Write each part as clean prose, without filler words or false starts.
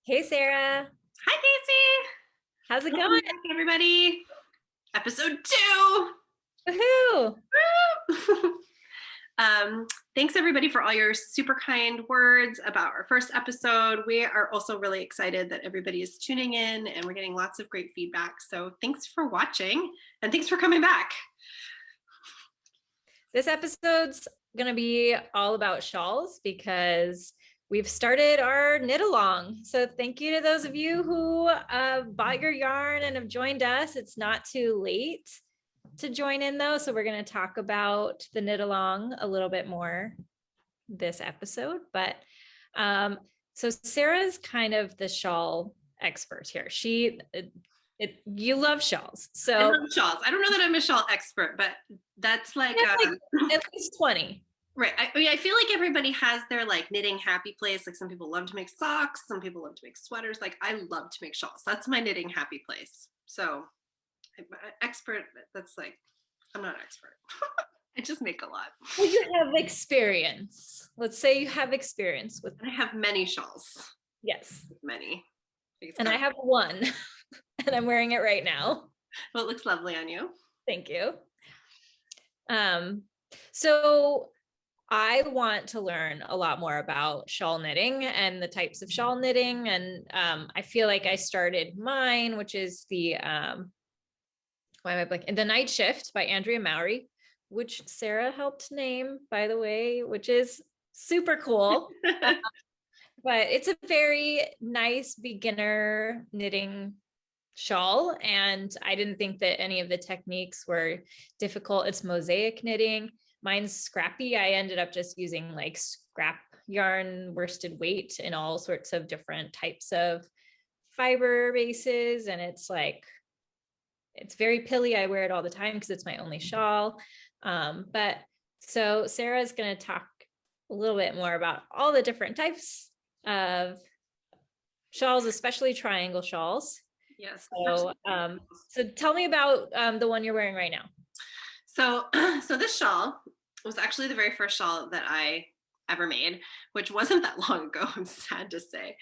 Hey, Sarah. Hi, Casey. How's it Welcome going? back, everybody. Episode 2. Woohoo! Thanks, everybody, for all your super kind words about our first episode. We are also really excited that everybody is tuning in and we're getting lots of great feedback. So thanks for watching and thanks for coming back. This episode's going to be all about shawls because we've started our knit along. So thank you to those of you who bought your yarn and have joined us. It's not too late to join in though. So we're going to talk about the knit along a little bit more this episode. But so Sarah's kind of the shawl expert here. You love shawls. So I love shawls. I don't know that I'm a shawl expert, but that's like at least 20. Right. I feel like everybody has their like knitting happy place. Like some people love to make socks. Some people love to make sweaters. Like I love to make shawls. That's my knitting happy place. So expert, that's like, I'm not an expert. I just make a lot. Well, you have experience. Let's say you have experience with. I have many shawls. Yes. Many. And I have one and I'm wearing it right now. Well, it looks lovely on you. Thank you. So I want to learn a lot more about shawl knitting and the types of shawl knitting. And I feel like I started mine, which is the, why am I blanking? The Nightshift by Andrea Mowry, which Sarah helped name, by the way, which is super cool. But it's a very nice beginner knitting shawl. And I didn't think that any of the techniques were difficult. It's mosaic knitting. Mine's scrappy. I ended up just using like scrap yarn worsted weight in all sorts of different types of fiber bases. And it's very pilly. I wear it all the time because it's my only shawl. But so Sarah's going to talk a little bit more about all the different types of shawls, especially triangle shawls. Yes. So tell me about the one you're wearing right now. So this shawl was actually the very first shawl that I ever made, which wasn't that long ago, I'm sad to say.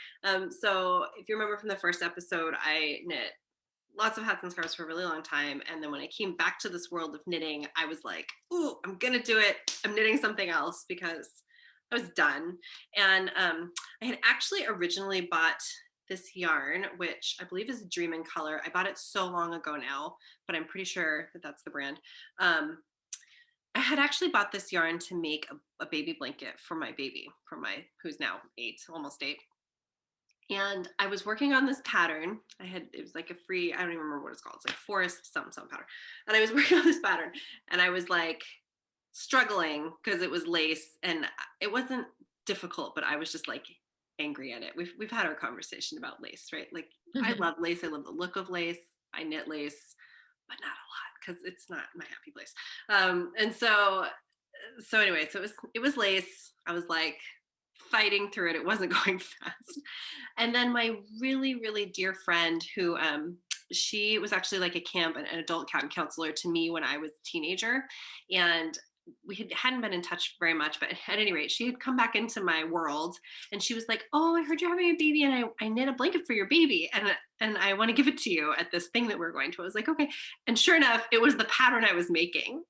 So if you remember from the first episode, I knit lots of hats and scarves for a really long time. And then when I came back to this world of knitting, I was like, ooh, I'm gonna do it. I'm knitting something else because I was done. And I had actually originally bought this yarn, which I believe is Dream in Color. I bought it so long ago now, but I'm pretty sure that that's the brand. I had actually bought this yarn to make a baby blanket for my baby, who's now 8, almost 8. And I was working on this pattern. It was like a free, I don't even remember what it's called. It's like forest some pattern. And I was working on this pattern and I was like struggling because it was lace and it wasn't difficult, but I was just like angry at it. We've had our conversation about lace, right? Like I love lace. I love the look of lace. I knit lace, but not a lot because it's not my happy place. And so anyway, so it was lace. I was like fighting through it. It wasn't going fast. And then my really, really dear friend who, she was actually like an adult camp counselor to me when I was a teenager. And we hadn't been in touch very much, but at any rate, she had come back into my world and she was like, oh, I heard you're having a baby and I knit a blanket for your baby. And I want to give it to you at this thing that we're going to. I was like, okay. And sure enough, it was the pattern I was making.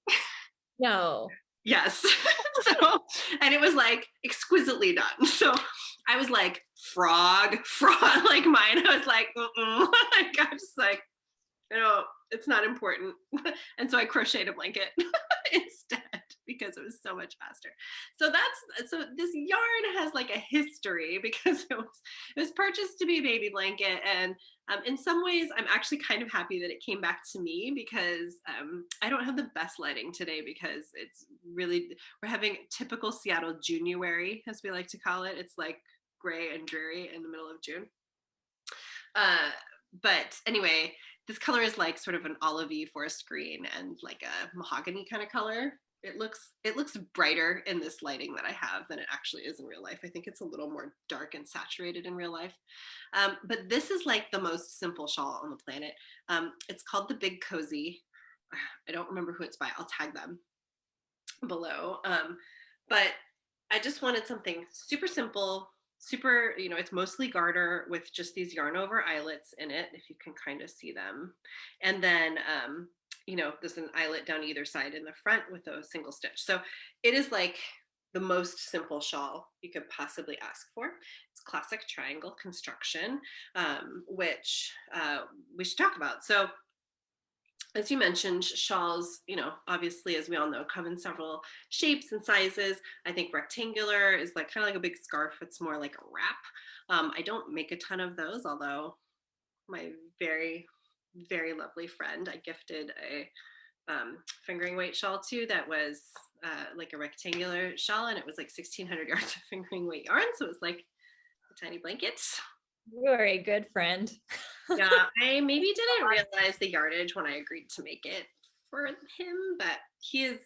No. Yes. And it was like exquisitely done. So I was like, frog, like mine. I was like, like, I'm just like, it's not important. And so I crocheted a blanket instead because it was so much faster. So this yarn has like a history because it was purchased to be a baby blanket. And in some ways, I'm actually kind of happy that it came back to me because I don't have the best lighting today because it's really, we're having typical Seattle January, as we like to call it. It's like gray and dreary in the middle of June. But anyway, this color is like sort of an olivey forest green and like a mahogany kind of color. It looks brighter in this lighting that I have than it actually is in real life. I think it's a little more dark and saturated in real life. But this is like the most simple shawl on the planet. It's called the Big Cozy. I don't remember who it's by. I'll tag them below. But I just wanted something super simple, super, you know, it's mostly garter with just these yarn over eyelets in it, if you can kind of see them. And then, you know, there's an eyelet down either side in the front with a single stitch. So it is like the most simple shawl you could possibly ask for. It's classic triangle construction, which we should talk about. So as you mentioned, shawls, you know, obviously, as we all know, come in several shapes and sizes. I think rectangular is like kind of like a big scarf. It's more like a wrap. I don't make a ton of those, although my very, very lovely friend, I gifted a fingering weight shawl to that was like a rectangular shawl, and it was like 1,600 yards of fingering weight yarn. So it was like a tiny blanket. You're a good friend. Yeah, I maybe didn't realize the yardage when I agreed to make it for him, but he is,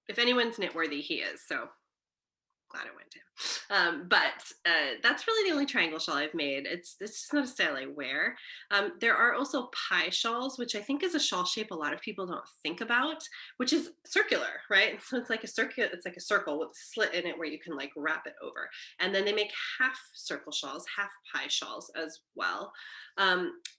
if anyone's knit worthy, he is. So glad it went to him. But that's really the only triangle shawl I've made. It's just not a style I wear. There are also pie shawls, which I think is a shawl shape a lot of people don't think about, which is circular, right? So it's like a circle, it's like a circle with a slit in it where you can like wrap it over. And then they make half circle shawls, half pie shawls as well.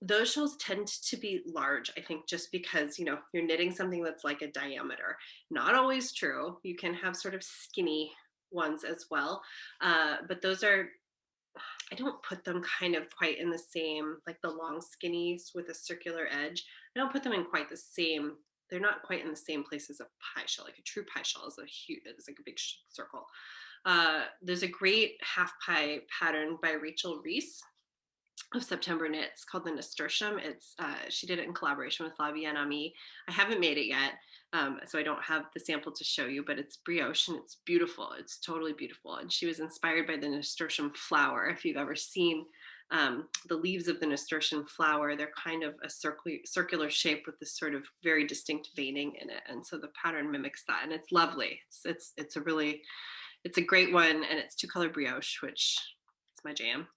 Those shawls tend to be large, I think, just because, you know, you're knitting something that's like a diameter. Not always true. You can have sort of skinny ones as well, but those are, I don't put them kind of quite in the same, like the long skinnies with a circular edge, I don't put them in quite the same, they're not quite in the same place as a pie shawl. Like a true pie shawl is a huge, it's like a big circle. There's a great half pie pattern by Rachel Reese of September Knits called the Nasturtium. It's she did it in collaboration with La Bien Amie. I haven't made it yet, so I don't have the sample to show you, but it's brioche and it's beautiful. It's totally beautiful. And she was inspired by the nasturtium flower. If you've ever seen the leaves of the nasturtium flower, they're kind of a circular shape with this sort of very distinct veining in it. And so the pattern mimics that, and it's lovely. It's a really, it's a great one, and it's 2-color brioche, which is my jam.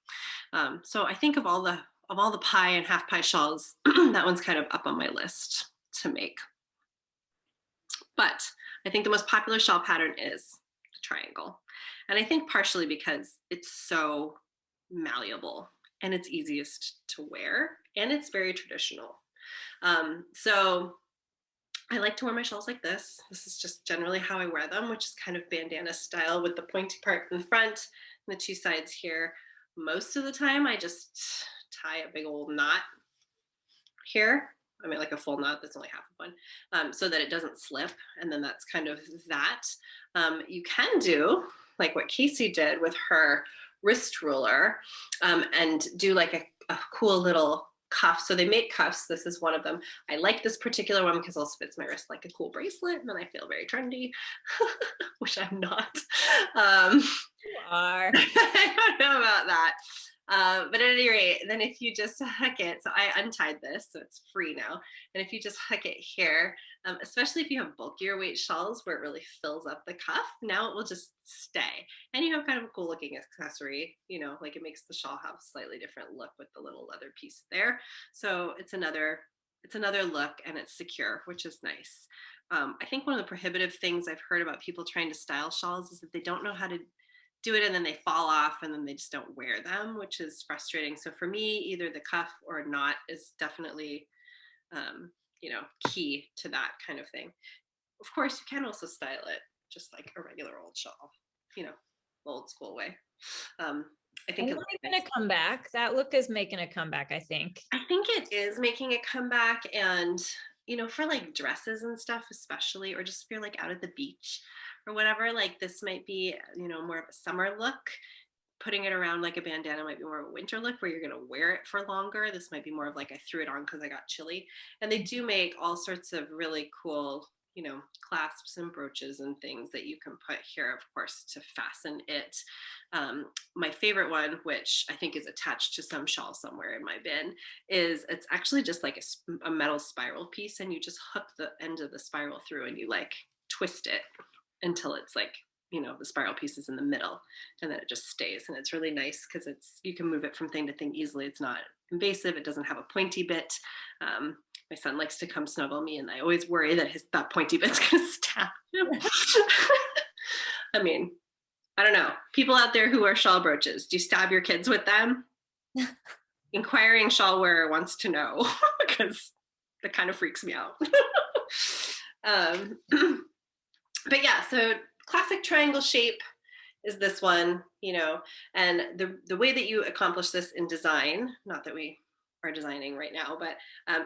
So I think of all the pie and half pie shawls, that one's kind of up on my list to make. But I think the most popular shawl pattern is the triangle. And I think partially because it's so malleable and it's easiest to wear and it's very traditional. So I like to wear my shawls like this. This is just generally how I wear them, which is kind of bandana style with the pointy part in the front and the 2 sides here. Most of the time, I just tie a big old knot here. I mean, like a full knot, that's only half of one, so that it doesn't slip. And then that's kind of that. You can do like what Casey did with her wrist ruler, and do like a cool little cuff. So they make cuffs. This is one of them. I like this particular one because it also fits my wrist like a cool bracelet, and then I feel very trendy, which I'm not. You are. I don't know about that. But at any rate, then if you just hook it, so I untied this, so it's free now. And if you just hook it here, especially if you have bulkier weight shawls where it really fills up the cuff, now it will just stay. And you have kind of a cool looking accessory, you know, like it makes the shawl have a slightly different look with the little leather piece there. So it's another look, and it's secure, which is nice. I think one of the prohibitive things I've heard about people trying to style shawls is that they don't know how to do it, and then they fall off, and then they just don't wear them, which is frustrating. So for me, either the cuff or knot is definitely, you know, key to that kind of thing. Of course, you can also style it just like a regular old shawl, you know, old school way. I think it's making a comeback. That look is making a comeback, I think. I think it is making a comeback, and you know, for like dresses and stuff, especially, or just if you're like out at the beach or whatever, like this might be, you know, more of a summer look. Putting it around like a bandana might be more of a winter look where you're going to wear it for longer. This might be more of like I threw it on because I got chilly. And they do make all sorts of really cool, you know, clasps and brooches and things that you can put here, of course, to fasten it. My favorite one, which I think is attached to some shawl somewhere in my bin, is it's actually just like a metal spiral piece, and you just hook the end of the spiral through and you like twist it until it's like, you know, the spiral piece is in the middle, and then it just stays. And it's really nice because you can move it from thing to thing easily. It's not invasive. It doesn't have a pointy bit. My son likes to come snuggle me, and I always worry that that pointy bit's gonna stab him. I mean, I don't know. People out there who wear shawl brooches, do you stab your kids with them? Inquiring shawl wearer wants to know because that kind of freaks me out. But yeah, so classic triangle shape is this one, you know, and the way that you accomplish this in design, not that we are designing right now, but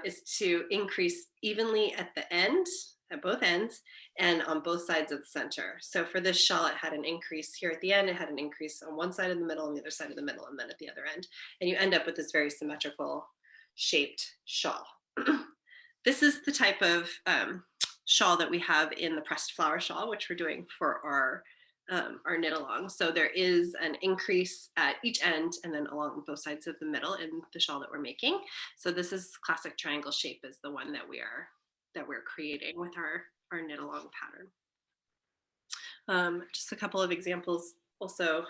is to increase evenly at the end, at both ends, and on both sides of the center. So for this shawl, it had an increase here at the end, it had an increase on one side of the middle and the other side of the middle, and then at the other end. And you end up with this very symmetrical shaped shawl. This is the type of shawl that we have in the pressed flower shawl, which we're doing for our knit along. So there is an increase at each end and then along both sides of the middle in the shawl that we're making. So this is classic triangle shape is the one that we're creating with our knit along pattern. Just a couple of examples also.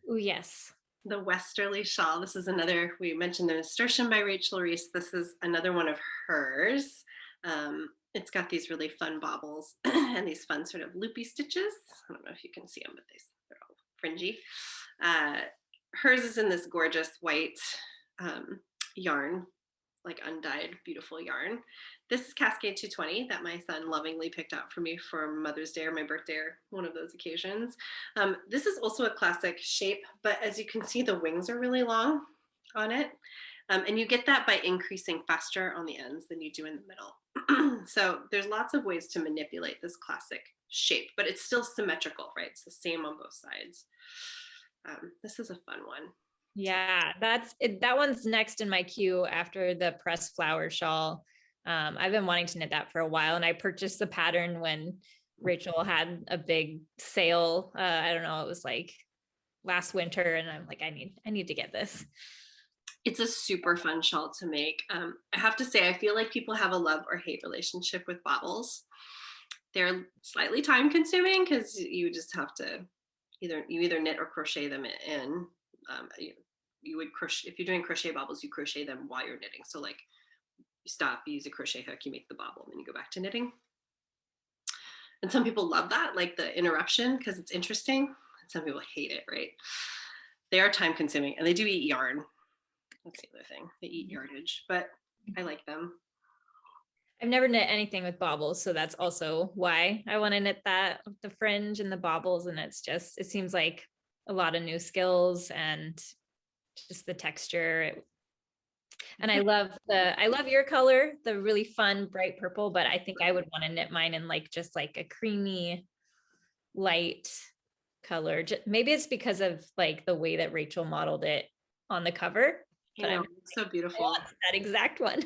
Oh yes. The Westerly shawl. This is another, we mentioned the Nasturtium by Rachel Reese. This is another one of hers. It's got these really fun bobbles and these fun sort of loopy stitches. I don't know if you can see them, but they're all fringy. Hers is in this gorgeous white yarn, like undyed, beautiful yarn. This is Cascade 220 that my son lovingly picked out for me for Mother's Day or my birthday or one of those occasions. This is also a classic shape, but as you can see, the wings are really long on it. And you get that by increasing faster on the ends than you do in the middle. So there's lots of ways to manipulate this classic shape, but it's still symmetrical, right? It's the same on both sides. This is a fun one. Yeah, that one's next in my queue after the pressed flower shawl. I've been wanting to knit that for a while, and I purchased the pattern when Rachel had a big sale. I don't know, it was like last winter, and I'm like, I need to get this. It's a super fun shawl to make. I have to say, I feel like people have a love or hate relationship with bobbles. They're slightly time consuming because you just have to either knit or crochet them in. You would crochet, if you're doing crochet bobbles, you crochet them while you're knitting. So like you stop, you use a crochet hook, you make the bobble, and then you go back to knitting. And some people love that, like the interruption, because it's interesting. And some people hate it, right? They are time consuming and they do eat yarn. That's the other thing. They eat yardage, but I like them. I've never knit anything with bobbles, so that's also why I want to knit that, the fringe and the bobbles. And it seems like a lot of new skills and just the texture. And I love your color, the really fun bright purple, but I think I would want to knit mine in like just like a creamy light color. Maybe it's because of like the way that Rachel modeled it on the cover. But I know, it's so beautiful. That exact one.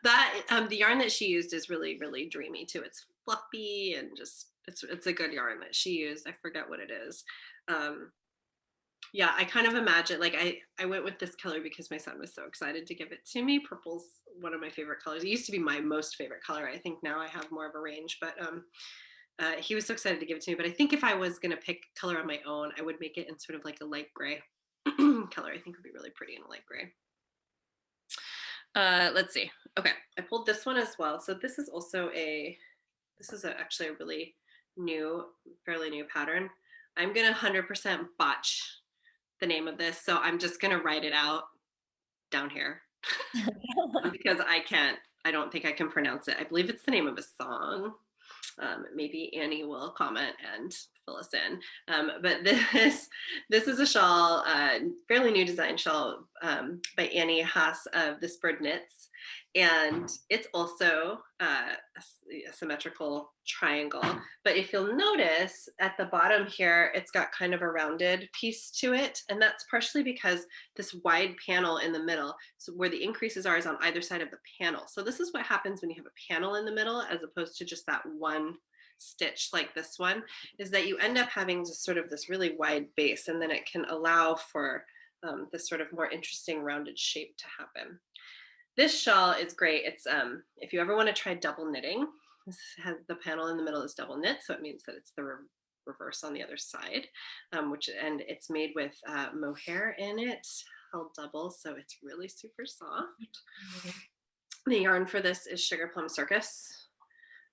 That the yarn that she used is really, really dreamy too. It's fluffy and just it's a good yarn that she used. I forget what it is. Yeah, I kind of imagine, like I went with this color because my son was so excited to give it to me. Purple's one of my favorite colors. It used to be my most favorite color. I think now I have more of a range, but he was so excited to give it to me. But I think if I was gonna pick color on my own, I would make it in sort of like a light gray color. I think would be really pretty in a light gray. Let's see. Okay, I pulled this one as well. So this is also actually a really new, fairly new pattern. I'm gonna 100% botch the name of this, so I'm just gonna write it out down here because I don't think I can pronounce it. I believe it's the name of a song. Maybe Annie will comment and fill us in. But this is a shawl, fairly new design shawl by Annie Haas of This Bird Knits. And it's also a symmetrical triangle. But if you'll notice at the bottom here, it's got kind of a rounded piece to it. And that's partially because this wide panel in the middle, so where the increases are is on either side of the panel. So this is what happens when you have a panel in the middle, as opposed to just that one stitch like this one, is that you end up having just sort of this really wide base, and then it can allow for this sort of more interesting rounded shape to happen. This shawl is great. It's if you ever want to try double knitting, this has the panel in the middle is double knit, so it means that it's the reverse on the other side, and it's made with mohair in it, held double, so it's really super soft. The yarn for this is Sugarplum Circus.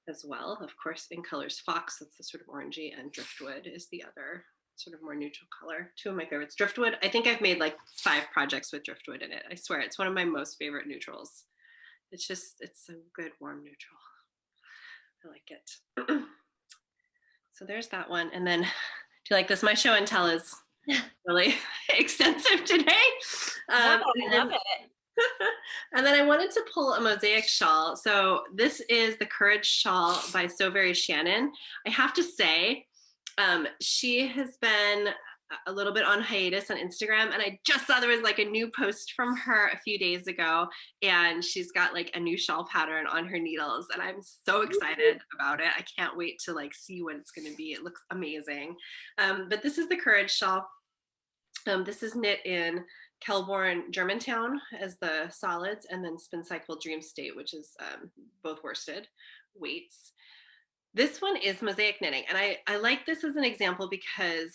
as well. Of course, in colors Fox, that's the sort of orangey, and Driftwood is the other sort of more neutral color. Two of my favorites. Driftwood, I think I've made like 5 projects with Driftwood in it. I swear, it's one of my most favorite neutrals. It's a good warm neutral. I like it. So there's that one. And then, do you like this? My show and tell is really extensive today. I love it. And then I wanted to pull a mosaic shawl. So this is the Courage Shawl by So Very Shannon. I have to say, she has been a little bit on hiatus on Instagram, and I just saw there was like a new post from her a few days ago, and she's got like a new shawl pattern on her needles, and I'm so excited about it. I can't wait to like see what it's going to be. It looks amazing. But this is the Courage Shawl. This is knit in Kelborn Germantown as the solids, and then Spin Cycle Dream State, which is both worsted weights. This one is mosaic knitting, and I like this as an example because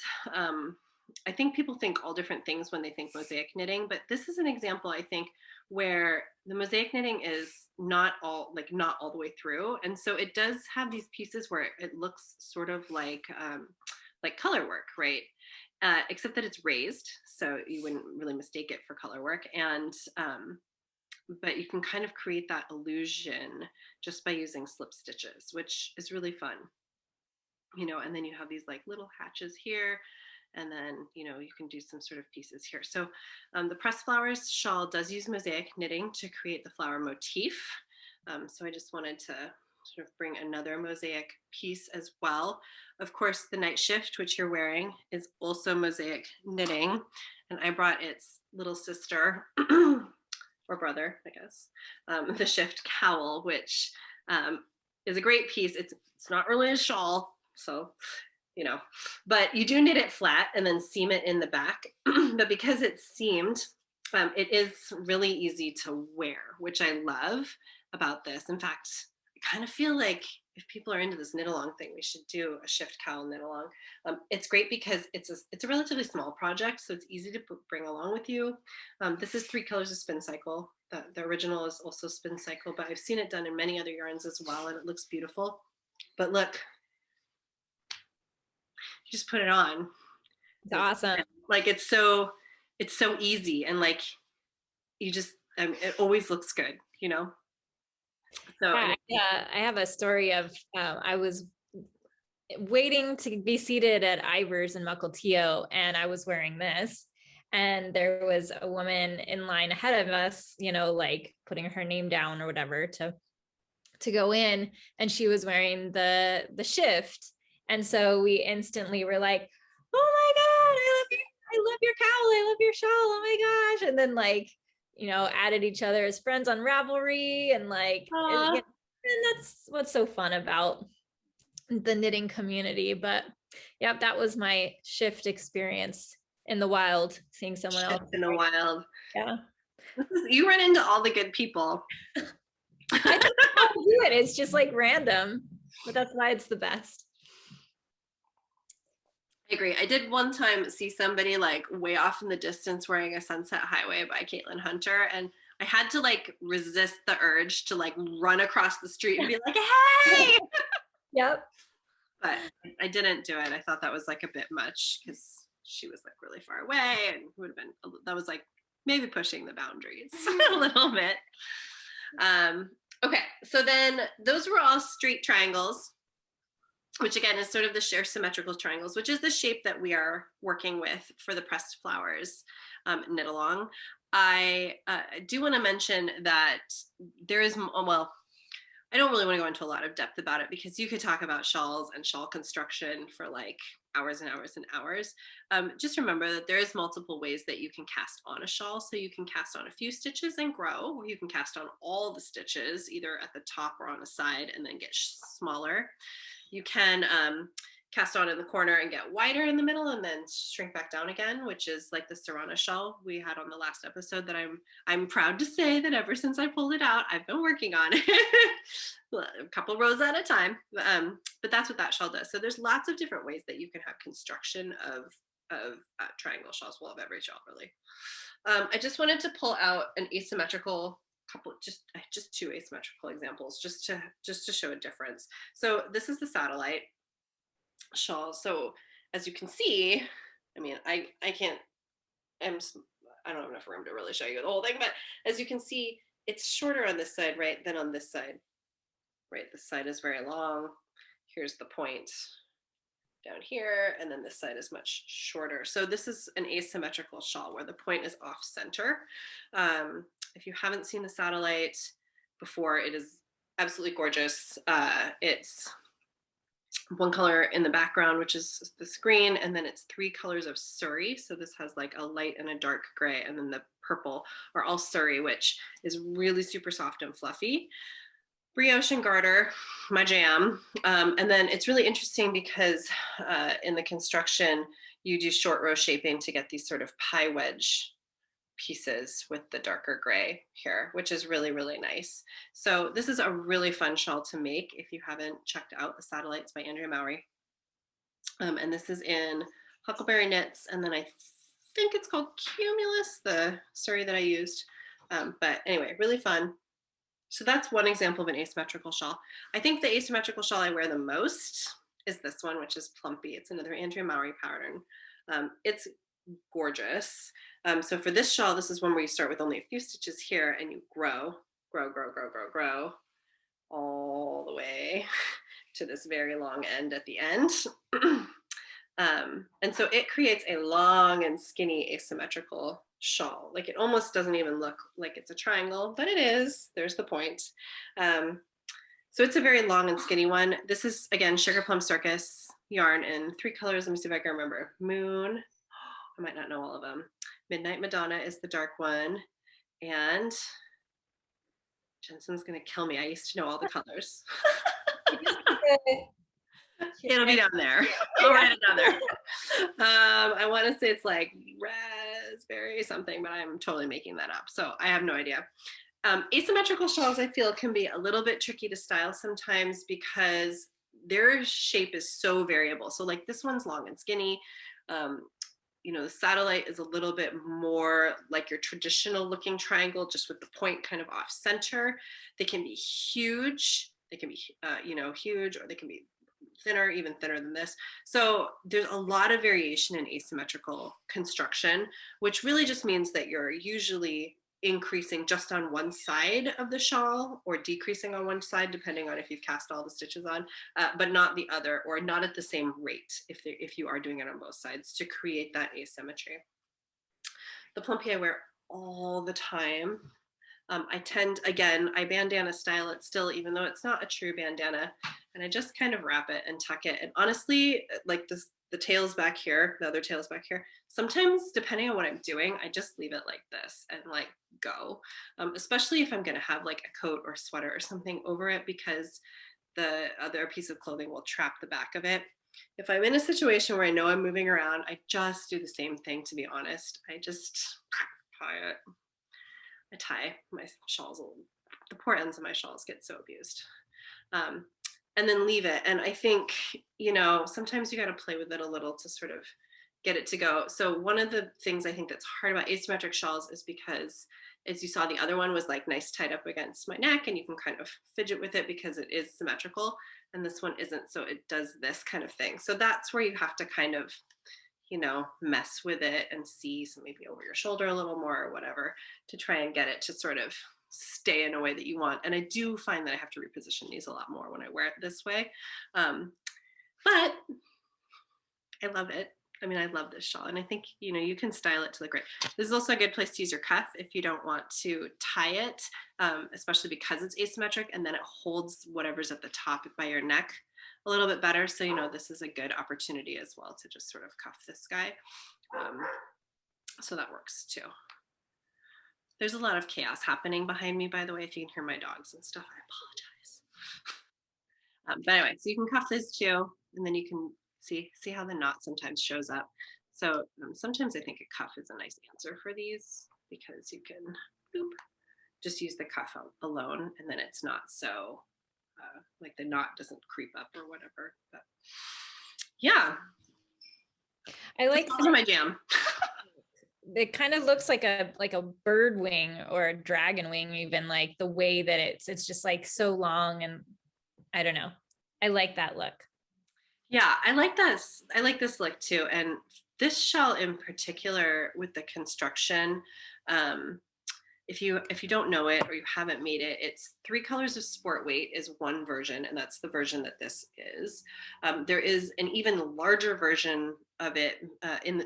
I think people think all different things when they think mosaic knitting, but this is an example, I think, where the mosaic knitting is not all the way through, and so it does have these pieces where it looks sort of like color work, right? Except that it's raised, so you wouldn't really mistake it for color work, and but you can kind of create that illusion just by using slip stitches, which is really fun, you know. And then you have these like little hatches here, and then, you know, you can do some sort of pieces here. So the Pressed Flowers shawl does use mosaic knitting to create the flower motif. So I just wanted to sort of bring another mosaic piece as well. Of course, the Nightshift, which you're wearing, is also mosaic knitting, and I brought its little sister or brother, I guess, the Shift Cowl, which is a great piece. It's not really a shawl, so, you know, but you do knit it flat and then seam it in the back. But because it's seamed, it is really easy to wear, which I love about this. In fact, I kind of feel like if people are into this knit along thing, we should do a Shift Cowl knit along. It's great because it's a relatively small project, so it's easy to bring along with you. This is 3 colors of Spin Cycle. The original is also Spin Cycle, but I've seen it done in many other yarns as well, and it looks beautiful. But look, you just put it on. It's awesome. Like it's so easy, and like you just, it always looks good, you know. So yeah, I have a story of I was waiting to be seated at Ivers in Mukilteo, and I was wearing this, and there was a woman in line ahead of us, you know, like putting her name down or whatever to go in, and she was wearing the shift, and so we instantly were like, oh my god, I love your cowl, I love your shawl, oh my gosh. And then like, you know, added each other as friends on Ravelry, and like, and that's what's so fun about the knitting community. But yep, that was my shift experience in the wild, seeing someone else in the wild. Yeah, you run into all the good people. I think I'll do it. It's just like random, but that's why it's the best. I agree. I did one time see somebody like way off in the distance wearing a Sunset Highway by Caitlin Hunter, and I had to like resist the urge to like run across the street and be like, hey. Yep. But I didn't do it. I thought that was like a bit much because she was like really far away, and would have been, that was like maybe pushing the boundaries a little bit. Okay, so then those were all straight triangles, which again is sort of the sheer symmetrical triangles, which is the shape that we are working with for the Pressed Flowers knit along. I do want to mention that there is, well, I don't really want to go into a lot of depth about it because you could talk about shawls and shawl construction for like hours and hours and hours. Just remember that there is multiple ways that you can cast on a shawl. So you can cast on a few stitches and grow, or you can cast on all the stitches, either at the top or on a side, and then get smaller. You can cast on in the corner and get wider in the middle and then shrink back down again, which is like the Serrana shawl we had on the last episode that I'm proud to say that ever since I pulled it out, I've been working on it a couple rows at a time. But that's what that shawl does. So there's lots of different ways that you can have construction of triangle shawls, well, of every shawl really. I just wanted to pull out an asymmetrical couple, just two asymmetrical examples just to show a difference. So this is the satellite shawl. So as you can see, I mean, I don't have enough room to really show you the whole thing, but as you can see, it's shorter on this side, right, than on this side, right? This side is very long. Here's the point down here, and then this side is much shorter. So this is an asymmetrical shawl where the point is off center. If you haven't seen the satellite before, it is absolutely gorgeous. It's one color in the background, which is the green, and then it's 3 colors of Surrey. So this has like a light and a dark gray, and then the purple are all Surrey, which is really super soft and fluffy. Brioche and garter, my jam. And then it's really interesting because in the construction, you do short row shaping to get these sort of pie wedge pieces with the darker gray here, which is really, really nice. So this is a really fun shawl to make if you haven't checked out the Satellites by Andrea Mowry. And this is in Huckleberry Knits, and then I think it's called Cumulus, the Surrey that I used. But anyway, really fun. So that's one example of an asymmetrical shawl. I think the asymmetrical shawl I wear the most is this one, which is Plumpy. It's another Andrea Mowry pattern. It's gorgeous. So for this shawl, this is one where you start with only a few stitches here and you grow all the way to this very long end at the end. And so it creates a long and skinny asymmetrical shawl. Like it almost doesn't even look like it's a triangle, but it is. There's the point. So it's a very long and skinny one. This is, again, Sugarplum Circus yarn in 3 colors. Let me see if I can remember. Moon, I might not know all of them. Midnight Madonna is the dark one. And Jensen's gonna kill me. I used to know all the colors. It'll be down there. I'll write it down there. I want to say it's like raspberry something, but I'm totally making that up. So I have no idea. Asymmetrical shawls, I feel, can be a little bit tricky to style sometimes because their shape is so variable. So like this one's long and skinny. You know, the Satellite is a little bit more like your traditional looking triangle, just with the point kind of off center. They can be huge. They can be, huge, or they can be thinner, even thinner than this. So there's a lot of variation in asymmetrical construction, which really just means that you're usually increasing just on one side of the shawl or decreasing on one side, depending on if you've cast all the stitches on, but not the other, or not at the same rate if you are doing it on both sides to create that asymmetry. The Plumpy I wear all the time. I bandana style it still, even though it's not a true bandana, and I just kind of wrap it and tuck it. And honestly, like the tails back here, the other tails back here, sometimes depending on what I'm doing, I just leave it like this and like go, especially if I'm going to have like a coat or sweater or something over it, because the other piece of clothing will trap the back of it. If I'm in a situation where I know I'm moving around, I just do the same thing, to be honest. I just tie it. I tie my shawls, the poor ends of my shawls get so abused. And then leave it. And I think, sometimes you got to play with it a little to sort of get it to go. So one of the things I think that's hard about asymmetric shawls is because, as you saw, the other one was like nice tied up against my neck, and you can kind of fidget with it because it is symmetrical, and this one isn't. So it does this kind of thing. So that's where you have to kind of, mess with it and see, so maybe over your shoulder a little more or whatever, to try and get it to sort of stay in a way that you want. And I do find that I have to reposition these a lot more when I wear it this way. But I love it. I mean, I love this shawl, and I think, you can style it to look great. This is also a good place to use your cuff if you don't want to tie it, especially because it's asymmetric, and then it holds whatever's at the top by your neck a little bit better. So, this is a good opportunity as well to just sort of cuff this guy. So that works too. There's a lot of chaos happening behind me, by the way. If you can hear my dogs and stuff, I apologize. But anyway, so you can cuff this too, and then you can see how the knot sometimes shows up. So sometimes I think a cuff is a nice answer for these, because you can just use the cuff alone, and then it's not so like the knot doesn't creep up or whatever. But yeah, I like my jam. it kind of looks like a bird wing or a dragon wing, even like the way that it's just like so long, and I don't know. I like that look. Yeah, I like this. I like this look too. And this shawl in particular with the construction, um, if you don't know it or you haven't made it, it's 3 colors of sport weight is one version, and that's the version that this is. There is an even larger version of it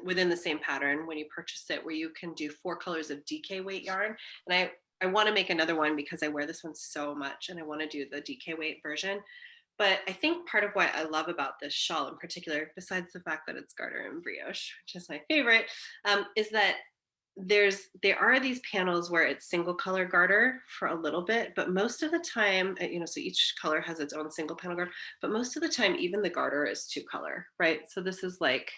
within the same pattern when you purchase it, where you can do 4 colors of DK weight yarn. And I want to make another one because I wear this one so much, and I want to do the DK weight version. But I think part of what I love about this shawl in particular, besides the fact that it's garter and brioche, which is my favorite, is that there are these panels where it's single color garter for a little bit, but most of the time, so each color has its own single panel garter, but most of the time, even the garter is 2 color, right? So this is like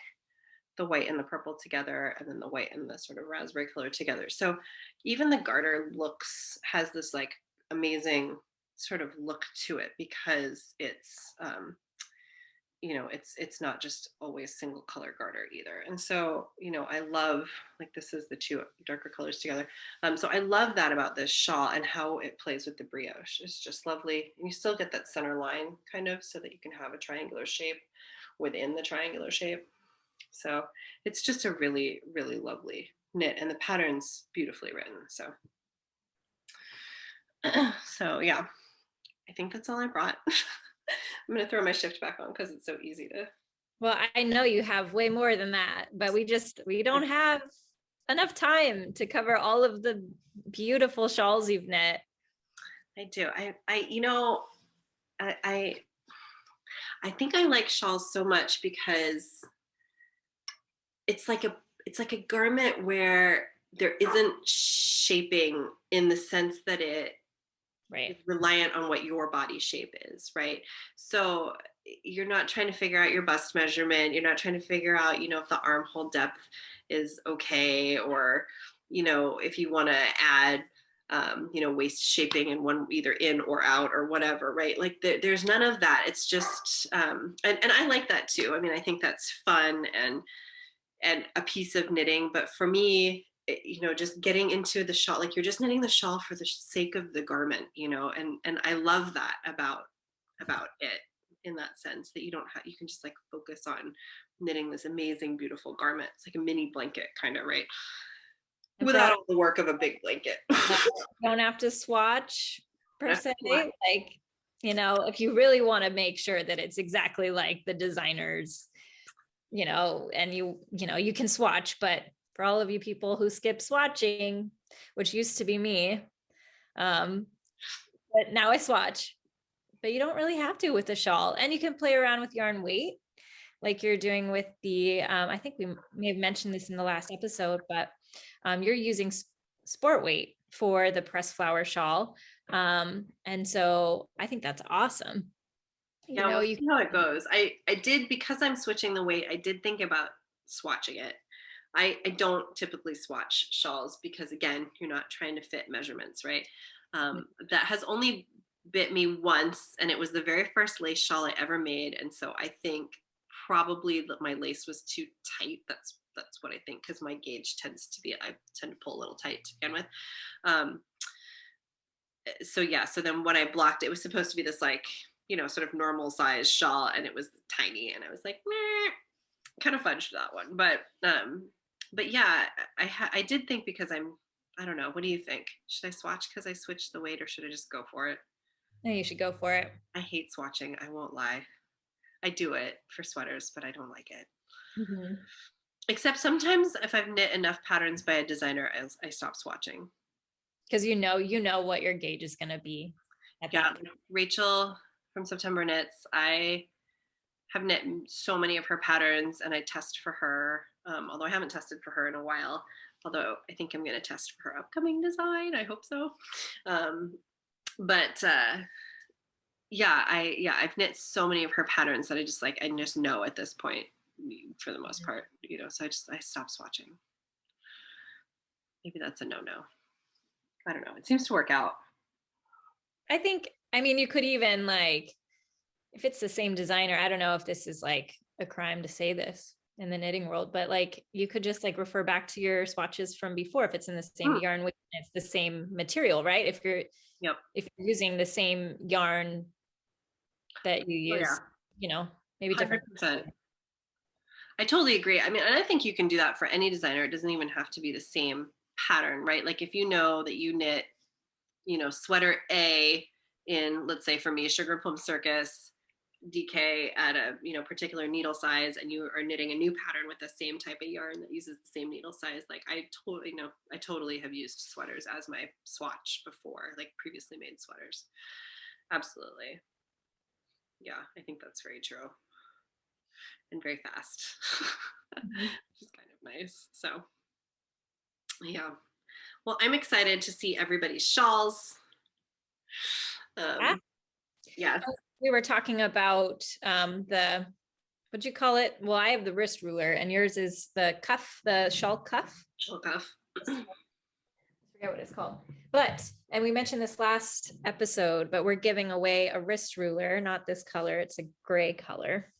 the white and the purple together, and then the white and the sort of raspberry color together. So even the garter has this like amazing sort of look to it, because it's it's not just always single color garter either. And so I love, like, this is the 2 darker colors together. So I love that about this shawl, and how it plays with the brioche. It's just lovely, and you still get that center line kind of, so that you can have a triangular shape within the triangular shape. So it's just a really, really lovely knit, and the pattern's beautifully written. So so yeah, I think that's all I brought. I'm going to throw my shift back on because it's so easy to. Well, I know you have way more than that, but we don't have enough time to cover all of the beautiful shawls you've knit. I do. I think I like shawls so much because it's like a garment where there isn't shaping, in the sense that it right, is reliant on what your body shape is, right? So you're not trying to figure out your bust measurement. You're not trying to figure out, if the armhole depth is okay, or, if you want to add, waist shaping in one, either in or out or whatever, right? Like there's none of that. It's just, and I like that too. I mean, I think that's fun and a piece of knitting. But for me, just getting into the shawl, like, you're just knitting the shawl for the sake of the garment, and I love that about it, in that sense, that you can just like focus on knitting this amazing, beautiful garment. It's like a mini blanket kind of, right? Without all the work of a big blanket. Don't have to swatch per se. Like, if you really want to make sure that it's exactly like the designers, and you can swatch, but for all of you people who skip swatching, which used to be me, but now I swatch. But you don't really have to with the shawl, and you can play around with yarn weight like you're doing with the, I think we may have mentioned this in the last episode, but you're using sport weight for the pressed flower shawl. And so I think that's awesome. Yeah, we'll see how it goes. I did, because I'm switching the weight, I did think about swatching it. I don't typically swatch shawls because, again, you're not trying to fit measurements, right? That has only bit me once, and it was the very first lace shawl I ever made. And so I think probably that my lace was too tight. That's what I think, because my gauge tends to be, I tend to pull a little tight to begin with. So yeah, so then when I blocked, it was supposed to be this like, sort of normal size shawl, and it was tiny, and I was like, meh, kind of fudged that one. But yeah, I did think, because I don't know, what do you think? Should I swatch because I switched the weight, or should I just go for it? No, you should go for it. I hate swatching, I won't lie. I do it for sweaters, but I don't like it. Mm-hmm. Except sometimes if I've knit enough patterns by a designer, I stop swatching. Because you know what your gauge is going to be. Yeah, Rachel from September Knits, I have knit so many of her patterns, and I test for her, although I haven't tested for her in a while, although I think I'm going to test for her upcoming design. I hope so. Yeah, I've knit so many of her patterns that I just know at this point, for the most part, so I stopped swatching. Maybe that's a no-no. I don't know. It seems to work out. I mean, you could even, like, if it's the same designer, I don't know if this is like a crime to say this, in the knitting world, but like you could just like refer back to your swatches from before if it's in the same yarn, it's the same material, right? If you're using the same yarn that you use, maybe 100%. different. I totally agree. I mean, and I think you can do that for any designer. It doesn't even have to be the same pattern, right? Like if you know that you knit, sweater A in, let's say for me, Sugarplum Circus DK at a particular needle size, and you are knitting a new pattern with the same type of yarn that uses the same needle size. Like I totally have used sweaters as my swatch before, like previously made sweaters. Absolutely. Yeah, I think that's very true. And very fast, which is kind of nice. So yeah, well, I'm excited to see everybody's shawls. Yeah, we were talking about what'd you call it? Well, I have the wrist ruler, and yours is the cuff, the shawl cuff. Shawl cuff. I forget what it's called. And we mentioned this last episode, but we're giving away a wrist ruler, not this color. It's a gray color.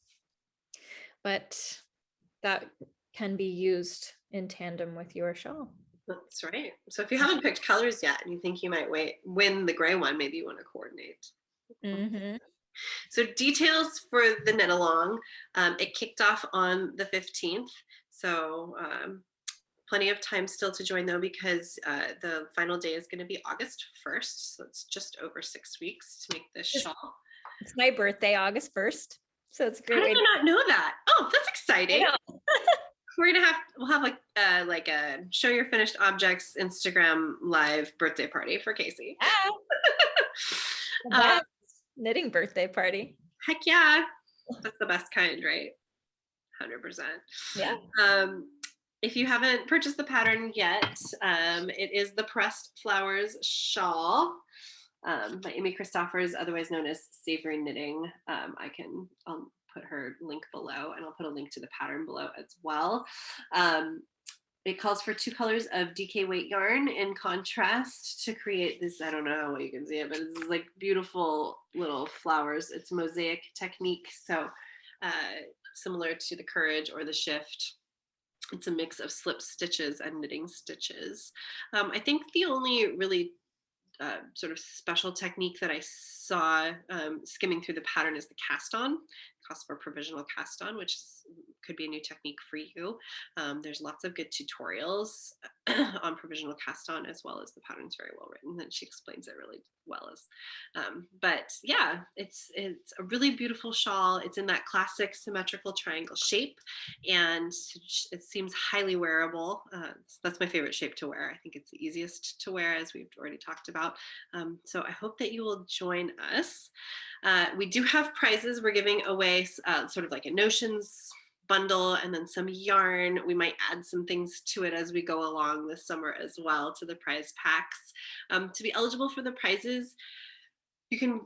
But that can be used in tandem with your shawl. That's right. So if you haven't picked colors yet and you think you might win the gray one, maybe you want to coordinate. So details for the knit along. It kicked off on the 15th. So plenty of time still to join though, because the final day is going to be August 1st. So it's just over 6 weeks to make this shawl. It's my birthday, August 1st. So it's a great. How did I not know that? Oh, that's exciting. We'll have like a show your finished objects Instagram live birthday party for Casey. Knitting birthday party. Heck yeah. That's the best kind, right? 100%. Yeah. If you haven't purchased the pattern yet, it is the Pressed Flowers Shawl by Amy Christoffers, otherwise known as Savory Knitting. I'll put her link below, and I'll put a link to the pattern below as well. It calls for 2 colors of DK weight yarn in contrast to create this, I don't know what you can see it, but it's like beautiful little flowers. It's a mosaic technique, so similar to the Courage or the Shift. It's a mix of slip stitches and knitting stitches. I think the only really sort of special technique that I saw skimming through the pattern is the cast on. Cost for provisional cast on, which could be a new technique for you. There's lots of good tutorials on provisional cast on, as well as the pattern's very well written, and she explains it really well. But yeah, it's a really beautiful shawl. It's in that classic symmetrical triangle shape, and it seems highly wearable. That's my favorite shape to wear. I think it's the easiest to wear, as we've already talked about. So I hope that you will join us. We do have prizes. We're giving away sort of like a notions bundle and then some yarn. We might add some things to it as we go along this summer as well to the prize packs. To be eligible for the prizes, you can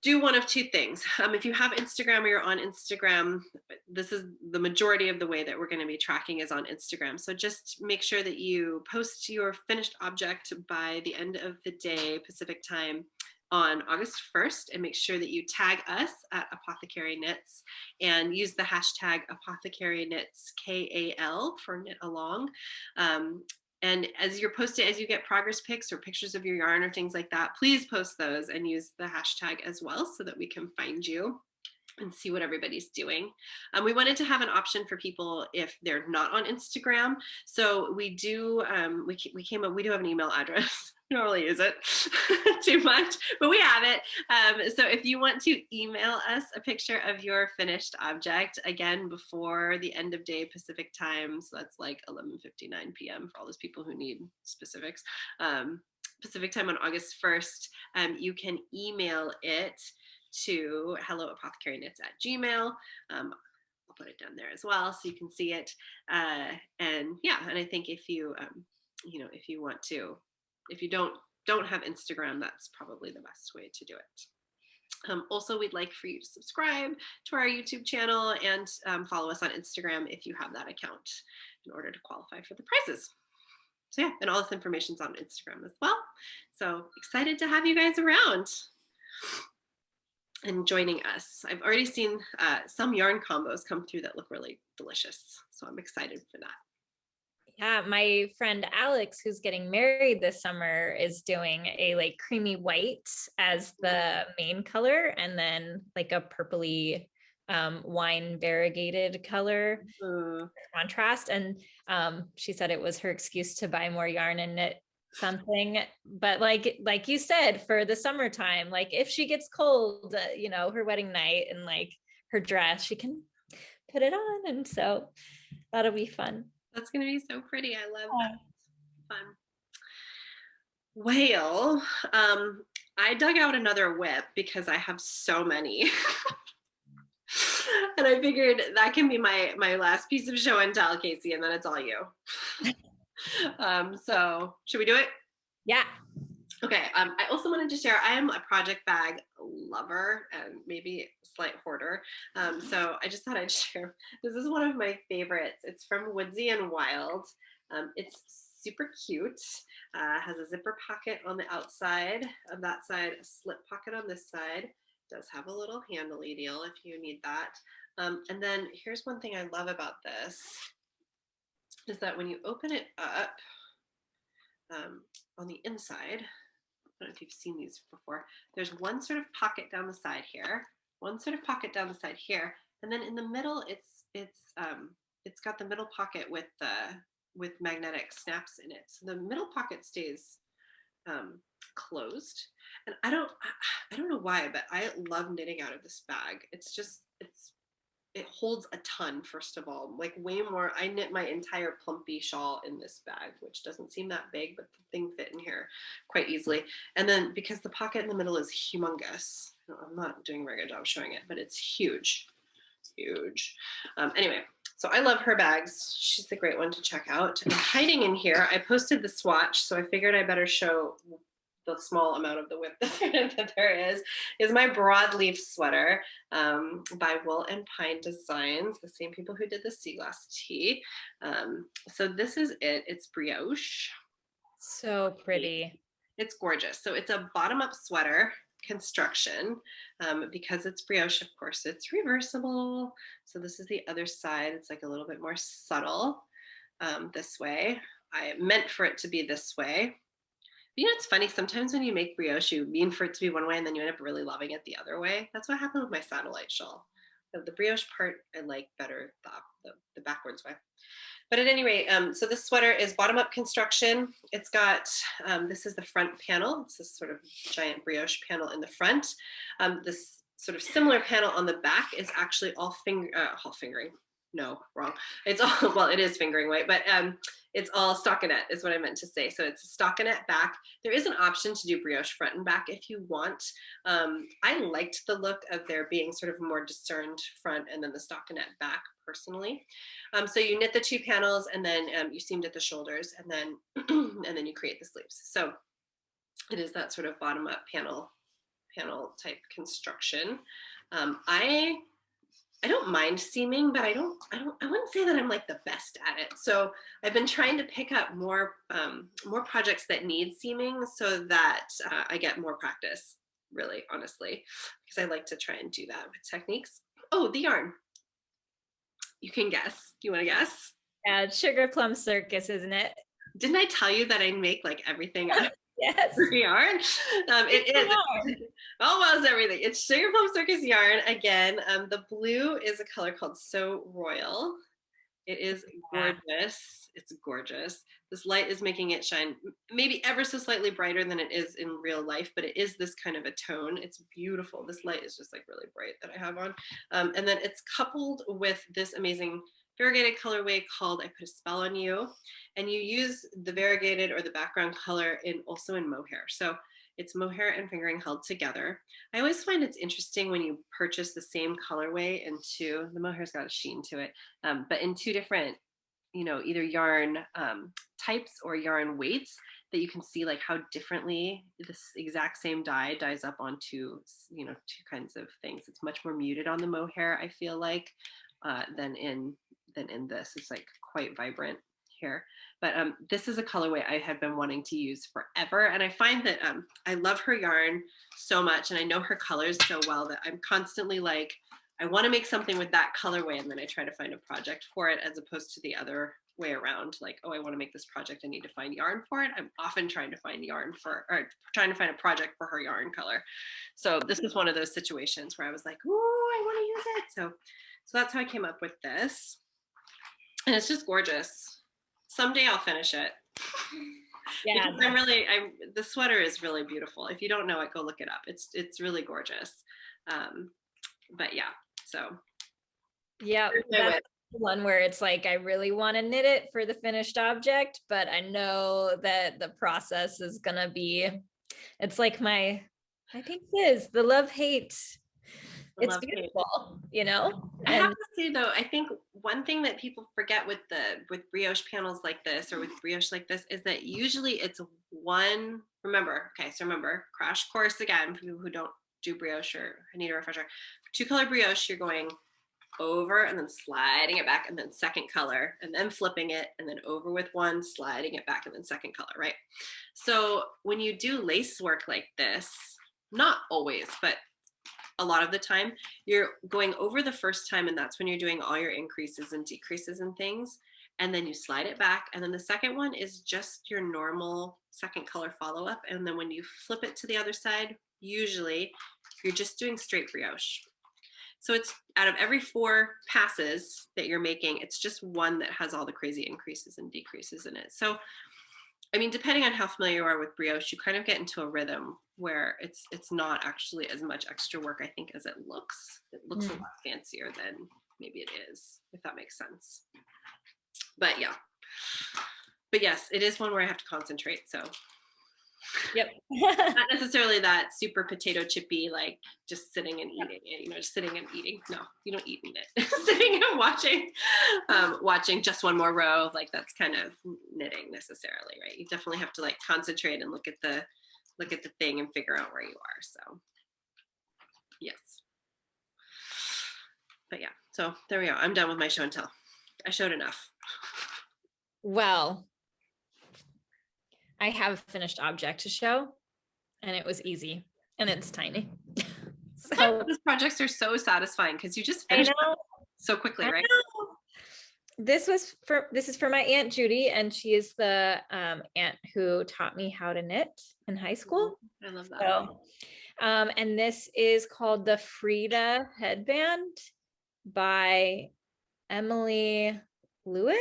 do one of 2 things. If you have Instagram or you're on Instagram, this is the majority of the way that we're going to be tracking is on Instagram. So just make sure that you post your finished object by the end of the day Pacific time on August 1st, and make sure that you tag us at Apothecary Knits and use the hashtag apothecaryknitsKAL for knit along. And as you're posting, as you get progress pics or pictures of your yarn or things like that, please post those and use the hashtag as well so that we can find you and see what everybody's doing. We wanted to have an option for people if they're not on Instagram. So we do, we do have an email address. We don't really use it too much, but we have it. So if you want to email us a picture of your finished object, again, before the end of day Pacific time, so that's like 11:59 p.m. for all those people who need specifics, Pacific time on August 1st, you can email it to helloapothecaryknits@gmail.com. I'll put it down there as well so you can see it. And yeah, and I think if you, if you want to, if you don't have Instagram, that's probably the best way to do it. Also, we'd like for you to subscribe to our YouTube channel and follow us on Instagram if you have that account in order to qualify for the prizes. So yeah, and all this information's on Instagram as well. So excited to have you guys around. and joining us. I've already seen some yarn combos come through that look really delicious. So I'm excited for that. Yeah, my friend Alex, who's getting married this summer, is doing a like creamy white as the main color, and then like a purpley wine variegated color contrast. And she said it was her excuse to buy more yarn and knit something. But like you said, for the summertime, like if she gets cold, you know, her wedding night and like her dress, she can put it on, and so that'll be fun. That's going to be so pretty. I love that. Fun. Well, I dug out another whip because I have so many. And I figured that can be my last piece of show and tell, Casey, and then it's all you. So should we do it? Yeah. Okay. I also wanted to share, I am a project bag lover and maybe a slight hoarder. So I just thought I'd share. This is one of my favorites. It's from Woodsy and Wild. It's super cute. Has a zipper pocket on the outside of that side, a slip pocket on this side. Does have a little handly deal if you need that. And then here's one thing I love about this is that when you open it up on the inside, I don't know if you've seen these before, there's one sort of pocket down the side here, one sort of pocket down the side here, and then in the middle it's got the middle pocket with magnetic snaps in it. So the middle pocket stays closed, and I don't know why, but I love knitting out of this bag. It holds a ton, first of all, like way more. I knit my entire Plumpy shawl in this bag, which doesn't seem that big, but the thing fit in here quite easily. And then because the pocket in the middle is humongous, I'm not doing a very good job showing it, but it's huge, huge. Anyway, so I love her bags. She's the great one to check out. And hiding in here, I posted the swatch, so I figured I better show the small amount of the whip that there is my Broadleaf sweater by Wool and Pine Designs, the same people who did the sea glass tee. So this is it. It's brioche. So pretty. It's gorgeous. So it's a bottom-up sweater construction. Because it's brioche, of course, it's reversible. So this is the other side. It's like a little bit more subtle this way. I meant for it to be this way. You know, it's funny, sometimes when you make brioche, you mean for it to be one way and then you end up really loving it the other way. That's what happened with my satellite shawl. The brioche part I like better the backwards way. But at any rate, so this sweater is bottom-up construction. It's got, this is the front panel. It's this sort of giant brioche panel in the front. This sort of similar panel on the back is actually all fingering. No, wrong. It's all, well, it is fingering weight, but it's all stockinette is what I meant to say. So it's a stockinette back. There is an option to do brioche front and back if you want. I liked the look of there being sort of more discerned front and then the stockinette back personally. So you knit the two panels and then you seamed at the shoulders and then and then you create the sleeves. So it is that sort of bottom up panel type construction. I don't mind seaming, but I wouldn't say that I'm like the best at it. So I've been trying to pick up more projects that need seaming so that I get more practice, really, honestly, because I like to try and do that with techniques. Oh, the yarn. You can guess. Do you want to guess? Yeah, Sugarplum Circus, isn't it? Didn't I tell you that I make like everything out of Yes. yarn? It is almost everything. It's Sugarplum Circus yarn. Again, the blue is a color called So Royal. It is gorgeous. It's gorgeous. This light is making it shine maybe ever so slightly brighter than it is in real life, but it is this kind of a tone. It's beautiful. This light is just like really bright that I have on. And then it's coupled with this amazing variegated colorway called I Put a Spell on You. And you use the variegated or the background color also in Mohair. So it's Mohair and fingering held together. I always find it's interesting when you purchase the same colorway into, the Mohair's got a sheen to it, but in two different, either yarn types or yarn weights, that you can see like how differently this exact same dye dyes up onto, two kinds of things. It's much more muted on the Mohair, I feel like, than in this. It's like quite vibrant here. But this is a colorway I had been wanting to use forever. And I find that I love her yarn so much, and I know her colors so well that I'm constantly like, I want to make something with that colorway, and then I try to find a project for it, as opposed to the other way around. Like, oh, I want to make this project, I need to find yarn for it. I'm often trying to find a project for her yarn color. So this is one of those situations where I was like, oh, I want to use it. So that's how I came up with this. And it's just gorgeous. Someday I'll finish it. Yeah, the sweater is really beautiful. If you don't know it, go look it up. It's really gorgeous. But yeah, so. Yeah, that's the one where it's like, I really want to knit it for the finished object, but I know that the process is going to be, it's like I think it is the love-hate. It's beautiful, you know? I have to say though, I think one thing that people forget with brioche panels like this, or with brioche like this, is that usually it's one, remember, crash course again, for people who don't do brioche or need a refresher. 2-color brioche, you're going over and then sliding it back, and then second color, and then flipping it, and then over with one, sliding it back, and then second color, right? So when you do lace work like this, not always, but a lot of the time, you're going over the first time, and that's when you're doing all your increases and decreases and things, and then you slide it back, and then the second one is just your normal second color follow-up, and then when you flip it to the other side, usually you're just doing straight brioche. So it's out of every 4 passes that you're making, it's just one that has all the crazy increases and decreases in it. So I mean, depending on how familiar you are with brioche, you kind of get into a rhythm where it's not actually as much extra work, I think, as it looks. It looks a lot fancier than maybe it is, if that makes sense. But yeah. But yes, it is one where I have to concentrate. So yep. Not necessarily that super potato chippy, like just sitting and eating it, just sitting and eating. No, you don't eat it. Sitting and watching just one more row, like that's kind of knitting necessarily, right? You definitely have to like concentrate and look at the thing and figure out where you are. So yes. But yeah, so there we go. I'm done with my show and tell. I showed enough. Well, I have a finished object to show, and it was easy, and it's tiny. So these projects are so satisfying because you just finish them so quickly, right? This is for my Aunt Judy, and she is the aunt who taught me how to knit in high school. I love that. So, and this is called the Frida headband by Emilie Lewis,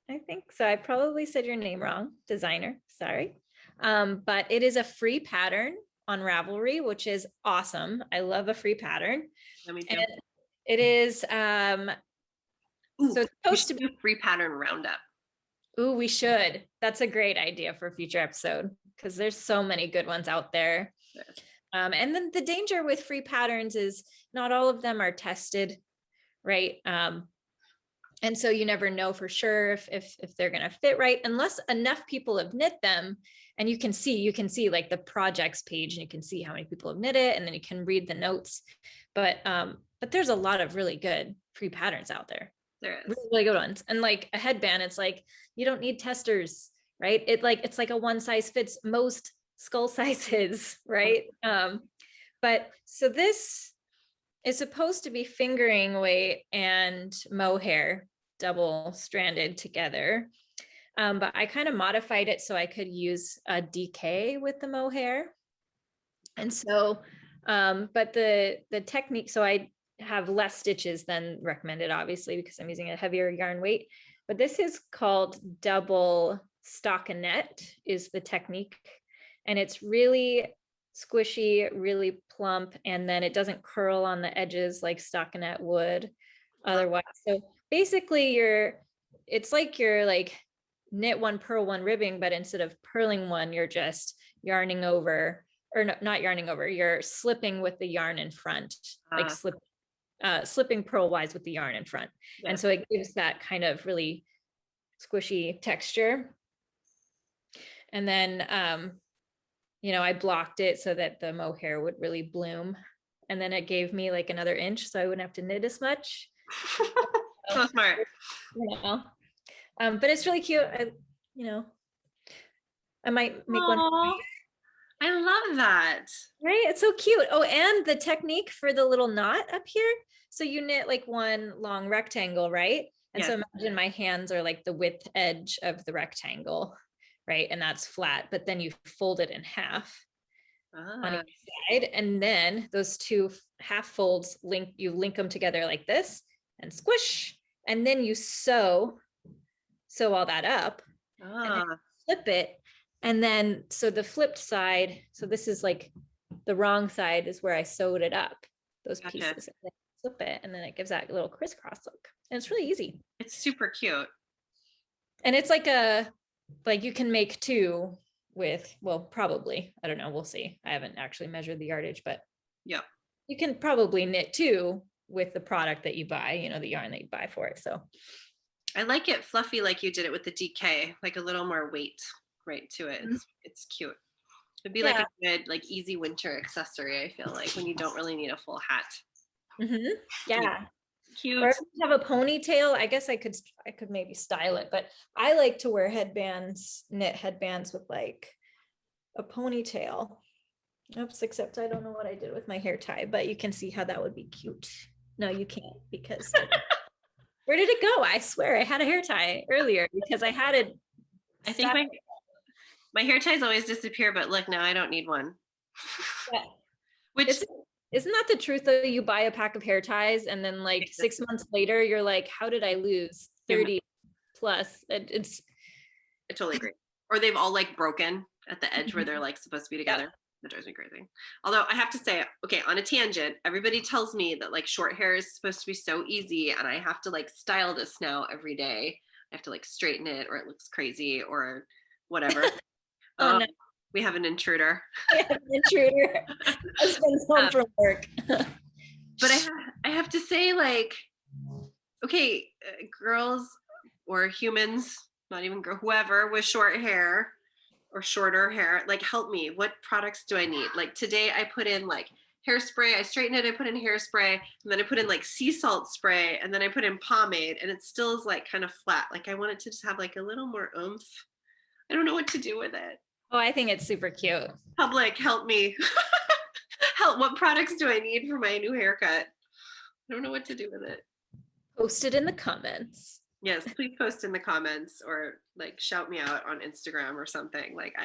I think. So I probably said your name wrong, designer, sorry. But it is a free pattern on Ravelry, which is awesome. I love a free pattern. Me too. And it is, so it's supposed to be a free pattern roundup. Ooh, we should. That's a great idea for a future episode, because there's so many good ones out there. And then the danger with free patterns is not all of them are tested, right? And so you never know for sure if they're going to fit right, unless enough people have knit them, and you can see like the projects page, and you can see how many people have knit it, and then you can read the notes. But there's a lot of really good free patterns out there. There is really good ones. And like a headband, it's like you don't need testers, right? It's like a one size fits most skull sizes, right? But so this is supposed to be fingering weight and mohair double stranded together. But I kind of modified it so I could use a DK with the mohair. And so, but the technique, so I have less stitches than recommended, obviously, because I'm using a heavier yarn weight, but this is called double stockinette is the technique. And it's really squishy, really plump, and then it doesn't curl on the edges like stockinette would otherwise. So basically it's like you're like knit one, purl one, ribbing, but instead of purling one, you're just yarning over, or not yarning over, you're slipping with the yarn in front, like slipping purlwise with the yarn in front. Yeah. And so it gives that kind of really squishy texture. And then, I blocked it so that the mohair would really bloom. And then it gave me like another inch, so I wouldn't have to knit as much. So smart. But it's really cute. I might make one. Oh, I love that. Right? It's so cute. Oh, and the technique for the little knot up here. So you knit like one long rectangle, right? And Yes. so imagine my hands are like the width edge of the rectangle, right? And that's flat, but then you fold it in half on each side. And then those two half folds you link them together like this and squish. And then you sew all that up and then flip it. And then, so the flipped side, so this is like the wrong side is where I sewed it up, those pieces. And then flip it, and then it gives that little crisscross look. And it's really easy. It's super cute. And it's like you can make two with, well, probably, I don't know, we'll see. I haven't actually measured the yardage, but yeah, you can probably knit two with the product that you buy, the yarn that you buy for it. So I like it fluffy like you did it with the DK, like a little more weight right to it. It's cute. It'd be like a good, like easy winter accessory, I feel like, when you don't really need a full hat. Yeah. Cute. Or if you have a ponytail, I guess I could maybe style it, but I like to wear knit headbands with like a ponytail. Oops, except I don't know what I did with my hair tie, but you can see how that would be cute. No, you can't, because where did it go? I swear I had a hair tie earlier because I had it. I think my hair ties always disappear, but look, now I don't need one. Yeah. Isn't that the truth though? You buy a pack of hair ties and then like 6 months later, you're like, how did I lose 30 plus? I totally agree. Or they've all like broken at the edge where they're like supposed to be together. Yeah. That drives me crazy. Although I have to say, okay, on a tangent, everybody tells me that like short hair is supposed to be so easy and I have to like style this now every day. I have to like straighten it or it looks crazy or whatever. No. We have an intruder. We have an intruder. Husband's home from work. But I have to say, like, okay, girls or humans, not even whoever with short hair or shorter hair, like, help me. What products do I need? Like today I put in like hairspray, I straighten it, I put in hairspray, and then I put in like sea salt spray, and then I put in pomade, and it still is like kind of flat. Like I want it to just have like a little more oomph. I don't know what to do with it. Oh, I think it's super cute. Public, help me. Help, what products do I need for my new haircut? I don't know what to do with it. Post it in the comments. Yes, please post in the comments or like shout me out on Instagram or something. Like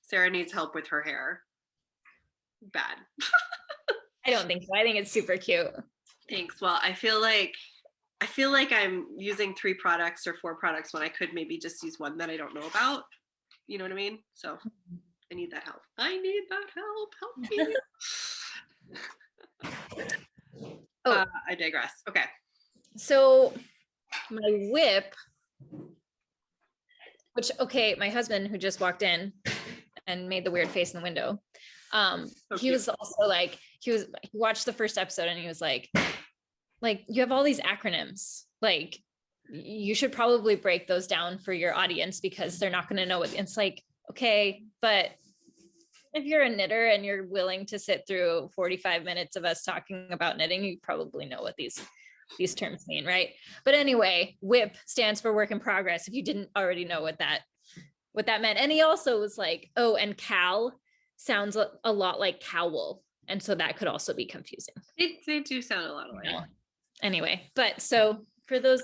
Sarah needs help with her hair. Bad. I don't think so. I think it's super cute. Thanks. Well, I feel like I'm using 3 products or 4 products when I could maybe just use one that I don't know about. You know what I mean? So I need that help. I need that help. Help me. I digress. Okay. So my whip, my husband who just walked in and made the weird face in the window. He was also like, he watched the first episode and he was like, you have all these acronyms, like you should probably break those down for your audience because they're not going to know what it's like. Okay, but if you're a knitter and you're willing to sit through 45 minutes of us talking about knitting, you probably know what these terms mean, right? But anyway, WIP stands for work in progress, if you didn't already know what that meant. And he also was like, oh, and KAL sounds a lot like cowl, and so that could also be confusing. They do sound a lot alike. No. Anyway, but so for the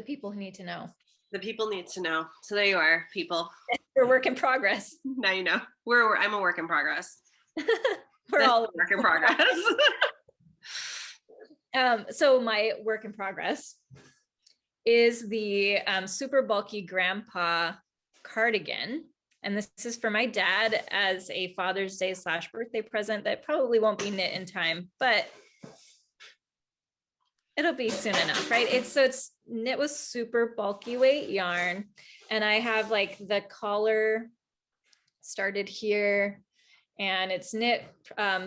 people who need to know. The people need to know. So there you are, people. We're work in progress. Now you know. I'm a work in progress. We're all a work in progress. So my work in progress is the Superbulky grandpa cardigan. And this is for my dad as a Father's Day / birthday present that probably won't be knit in time, but it'll be soon enough, right? It's knit with Superbulky weight yarn. And I have like the collar started here and it's knit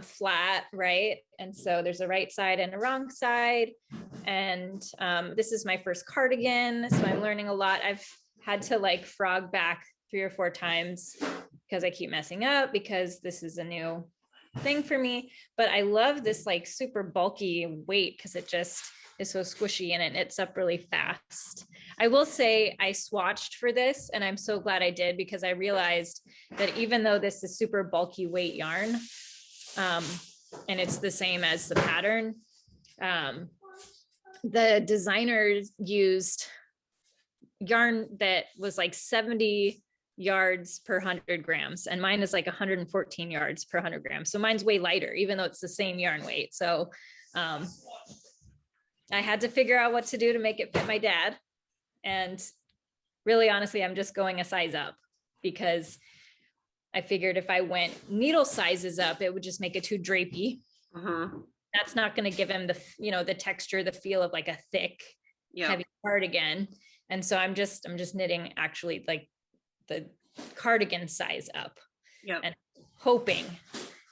flat, right? And so there's a right side and a wrong side. And this is my first cardigan. So I'm learning a lot. I've had to like frog back 3 or 4 times because I keep messing up because this is a new thing for me, but I love this like super bulky weight because it just is so squishy and it knits up really fast. I will say I swatched for this and I'm so glad I did because I realized that even though this is super bulky weight yarn, and it's the same as the pattern, the designers used yarn that was like 70 yards per 100 grams and mine is like 114 yards per 100 grams, so mine's way lighter even though it's the same yarn weight. So I had to figure out what to do to make it fit my dad, and really honestly I'm just going a size up because I figured if I went needle sizes up it would just make it too drapey. That's not going to give him the, you know, the texture, the feel of like a thick heavy cardigan. And so I'm just knitting actually like the cardigan size up, and hoping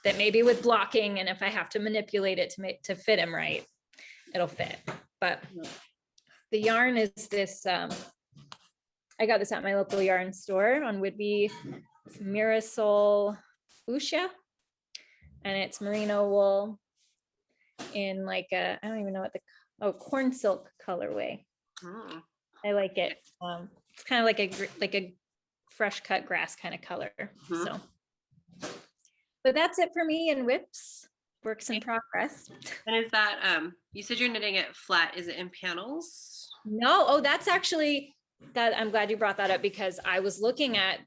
that maybe with blocking and if I have to manipulate it to fit him right, it'll fit. But the yarn is this, I got this at my local yarn store on Whitby. It's Mirasol Ushya, and it's merino wool in like a, I don't even know what the, corn silk colorway. I like it. It's kind of like a fresh cut grass kind of color. So, but that's it for me and whips. Works in progress. And is that, you said you're knitting it flat. Is it in panels? No. Oh, that's actually, that I'm glad you brought that up because I was looking at,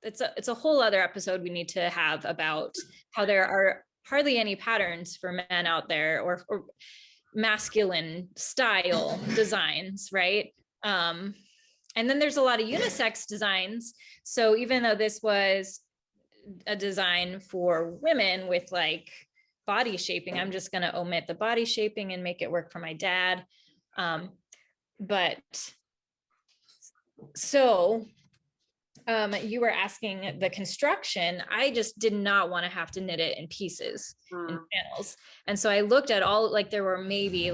it's a whole other episode we need to have about how there are hardly any patterns for men out there or masculine style designs, right? And then there's a lot of unisex designs. So even though this was a design for women with like body shaping, I'm just going to omit the body shaping and make it work for my dad. But so you were asking the construction. I just did not want to have to knit it in pieces in panels. And so I looked at all, like there were maybe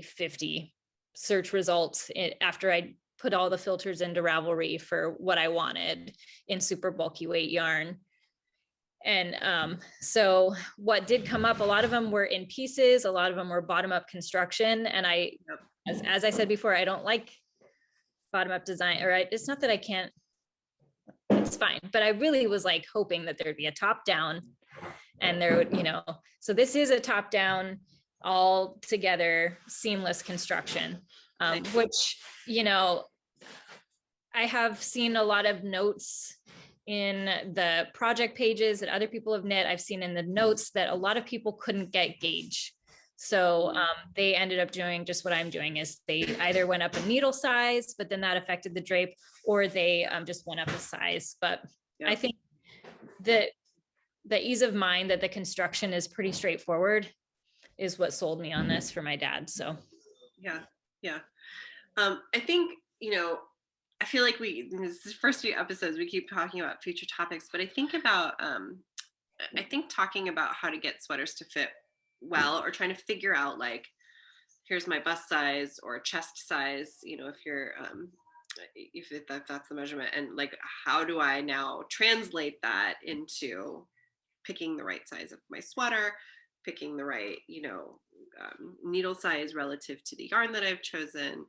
50 search results after I put all the filters into Ravelry for what I wanted in super bulky weight yarn. And so what did come up, a lot of them were in pieces, a lot of them were bottom up construction. And I, as I said before, I don't like bottom up design, or it's not that I can't, it's fine, but I really was like hoping that there'd be a top down and there would, you know, so this is a top down all together seamless construction, which, you know, I have seen a lot of notes in the project pages that other people have knit. I've seen in the notes that a lot of people couldn't get gauge. So they ended up doing just what I'm doing, is they either went up a needle size, but then that affected the drape, or they just went up a size. But I think that the ease of mind that the construction is pretty straightforward is what sold me on this for my dad. So I think, you know, I feel like this is the first few episodes we keep talking about future topics, but I think talking about how to get sweaters to fit well, or trying to figure out like, here's my bust size or chest size, you know, if you're if that's the measurement, and like how do I now translate that into picking the right size of my sweater, picking the right, you know, needle size relative to the yarn that I've chosen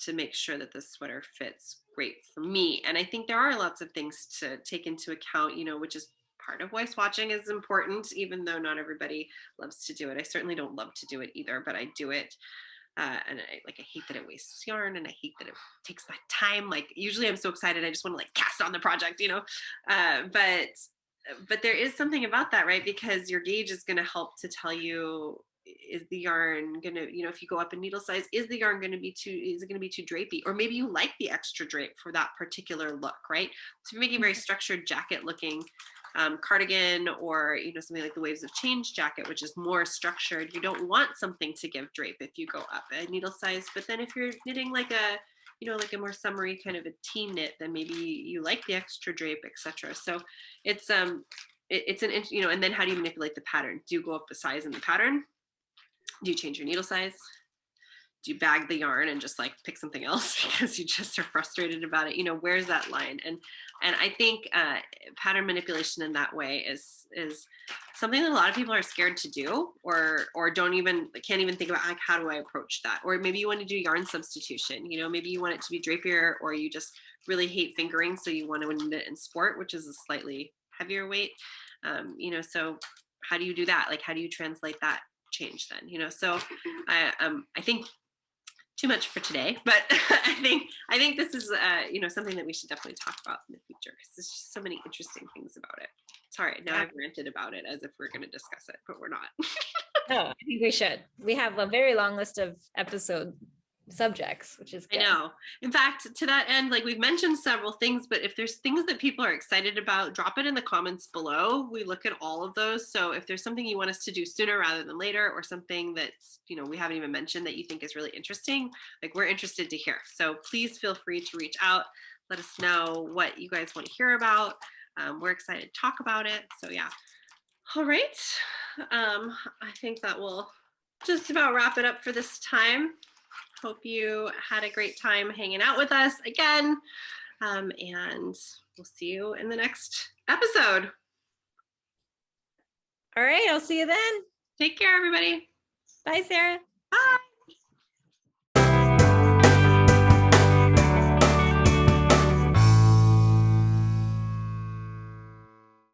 to make sure that the sweater fits great for me. And I think there are lots of things to take into account, you know, which is part of why swatching is important, even though not everybody loves to do it. I certainly don't love to do it either, but I do it. And I hate that it wastes yarn, and I hate that it takes my time. Like usually I'm so excited, I just want to like cast on the project, you know, but there is something about that, right? Because your gauge is going to help to tell you, is the yarn going to, you know, if you go up in needle size, is the yarn going to be is it going to be too drapey? Or maybe you like the extra drape for that particular look, right? So if you're making a very structured jacket looking cardigan, or, you know, something like the Waves of Change jacket, which is more structured, you don't want something to give drape if you go up a needle size. But then if you're knitting like a, you know, like a more summery kind of a teen knit, then maybe you like the extra drape, etc. So it's an, you know, and then how do you manipulate the pattern? Do you go up a size in the pattern? Do you change your needle size? do you bag the yarn and just like pick something else because you just are frustrated about it? Where's that line? And I think pattern manipulation in that way is something that a lot of people are scared to do, or can't even think about like, how do I approach that? Or maybe you want to do yarn substitution. Maybe you want it to be drapier, or you just really hate fingering, so you want to knit it in sport, which is a slightly heavier weight. So how do you do that? Like, how do you translate that change then? So I think too much for today, but I think this is something that we should definitely talk about in the future, because there's just so many interesting things about it. Sorry, now I've ranted about it as if we're going to discuss it, but we're not. No, I think we should. We have a very long list of episode subjects, which is good. I know. In fact, to that end, like we've mentioned several things, but if there's things that people are excited about, drop it in the comments below. We look at all of those. So if there's something you want us to do sooner rather than later, or something that's, we haven't even mentioned that you think is really interesting, like we're interested to hear. So please feel free to reach out. Let us know what you guys want to hear about. We're excited to talk about it. So yeah. All right. I think that will just about wrap it up for this time. Hope you had a great time hanging out with us again. And we'll see you in the next episode. All right. I'll see you then. Take care, everybody. Bye, Sarah.